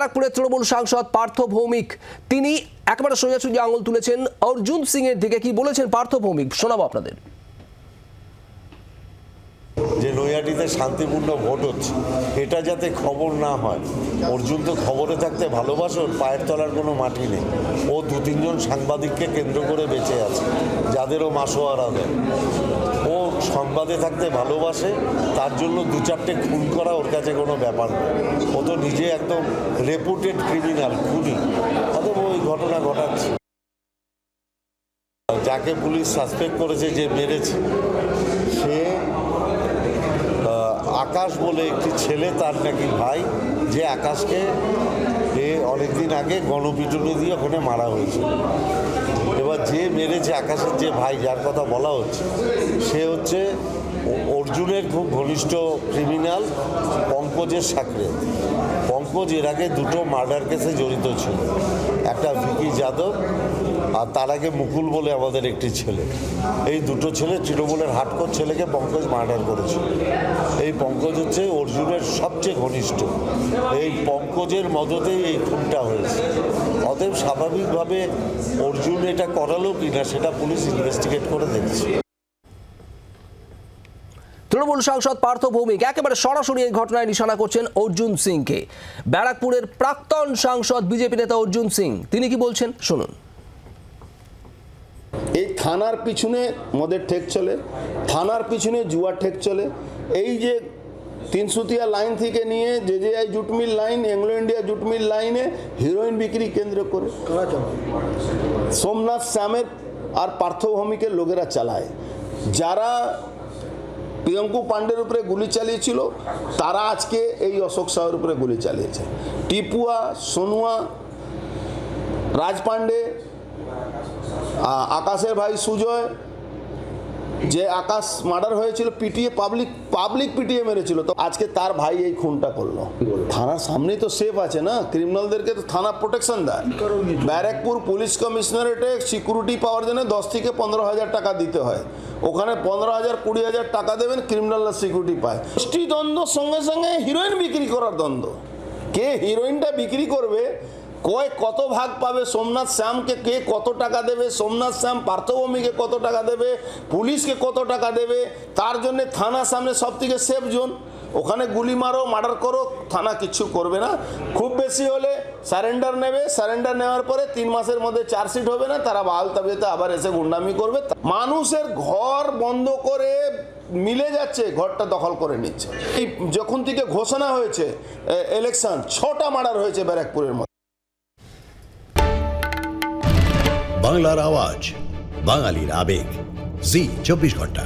ব্যারাকপুরের তৃণমূল সাংসদ পার্থ ভৌমিক তিনি একেবারে সোজাসুজি আঙুল তুলেছেন অর্জুন সিং এর দিকে। কি বলেছেন পার্থ ভৌমিক শোনাবো আপনাদের। যে নৈহাটিতে শান্তিপূর্ণ ভোট হচ্ছে এটা যাতে খবর না হয়। অর্জুন তো খবরে থাকতে ভালোবাসেন, পায়ের তলার কোনো মাটি নেই। ও 2-3 জন সাংবাদিককে কেন্দ্র করে বেঁচে আছে যাদেরও মাসোয়ারা দেয়। ও সংবাদে থাকতে ভালোবাসে, তার জন্য 2-4টে খুন করা ওর কাছে কোনো ব্যাপার না। ও তো নিজে একদম রেপুটেড ক্রিমিনাল, খুনি, অতএব ওই ঘটনা ঘটাচ্ছে। যাকে পুলিশ সাসপেক্ট করেছে যে মেরেছে সে আকাশ বলে একটি ছেলে, তার নাকি ভাই, যে আকাশকে অনেকদিন আগে গণপিটুনি দিয়ে ওখানে মারা হয়েছিল। এবার যে মেরেছে আকাশের যে ভাই, যার কথা বলা হচ্ছে, সে হচ্ছে অর্জুনের খুব ঘনিষ্ঠ ক্রিমিনাল পঙ্কজের সাকরে। পঙ্কজ এর আগে 2টো মার্ডার কেসে জড়িত ছিল, একটা ভিকি যাদব আর তার আগে মুকুল বলে আমাদের একটি ছেলে। এই 2টো ছেলে তৃণমূলের হার্ডকোর ছেলেকে পঙ্কজ মার্ডার করেছিল। এই পঙ্কজ হচ্ছে অর্জুনের সবচেয়ে ঘনিষ্ঠ। এই পঙ্কজের মদতেই এই খুনটা হয়েছে। অতএব স্বাভাবিকভাবে অর্জুন এটা করালো কিনা সেটা পুলিশ ইনভেস্টিগেট করে দেখছে। তৃণমূল সাংসদ পার্থ ভৌমিক একেবারে সরাসরি এই ঘটনায় নিশানা করছেন অর্জুন সিংকে। ব্যারাকপুরের প্রাক্তন সাংসদ বিজেপি নেতা অর্জুন সিং তিনি কি বলছেন শুনুন। এই থানার পিছনে মদের ঠেক চলে, থানার পিছনে জুয়ার ঠেক চলে। এই যে 300 লাইন থেকে নিয়ে JJI jute mill line, Anglo India jute mill লাইনে হিরোইন বিক্রি কেন্দ্র করে সোমনাথ শ্যামের আর পার্থ ভৌমিকের লোকেরা চালায়। যারা প্রিয়ঙ্কু পাণ্ডের উপরে গুলি চালিয়েছিল তারা আজকে এই অশোক সাহের উপরে গুলি চালিয়েছে। টিপুয়া, সোনুয়া, রাজ পাণ্ডে, আকাশের ভাই সুজয়, যে আকাশ মার্ডার হয়েছিল পিটিয়ে, পাবলিক পিটিয়ে মেরেছিল, তো আজকে তার ভাই এই খুনটা করলো। থানার সামনেই তো সেফ আছে না, ক্রিমিনালদেরকে তো থানা প্রোটেকশন দেয়। ব্যারাকপুর পুলিশ কমিশনারেটে সিকিউরিটি পাওয়ার জন্য 10 থেকে 15,000 টাকা দিতে হয়। ওখানে 15,000 20,000 টাকা দেবেন, ক্রিমিনালরা সিকিউরিটি পায়। গোষ্ঠী দ্বন্দ্বর সঙ্গে সঙ্গে হিরোইন বিক্রি করার দ্বন্দ্ব। কে হিরোইনটা বিক্রি করবে, কত ভাগ পাবে, সোমনাথ শ্যামকে কে কত টাকা দেবে, সোমনাথ শ্যাম পার্থ ভৌমিককে কত টাকা দেবে, পুলিশকে কত টাকা দেবে, তার জন্য থানার সামনে সব থেকে সেফ জোন। ওখানে গুলি মারো, মার্ডার করো, থানা কিচ্ছু করবে না। খুব বেশি হলে সারেন্ডার নেবে, সারেন্ডার নেওয়ার পরে 3 মাসের মধ্যে চার্জশিট হবে না, তারা বাহাল তাবিয়াতে আবার এসে গুন্ডামি করবে। মানুষের ঘর বন্ধ করে মিলে যাচ্ছে, ঘরটা দখল করে নিচ্ছে। এই যখন থেকে ঘোষণা হয়েছে ইলেকশন, 6টা মার্ডার হয়েছে ব্যারাকপুরের মধ্যে। বাংলার আওয়াজ, বাঙালির আবেগ, জি 24 ঘন্টা।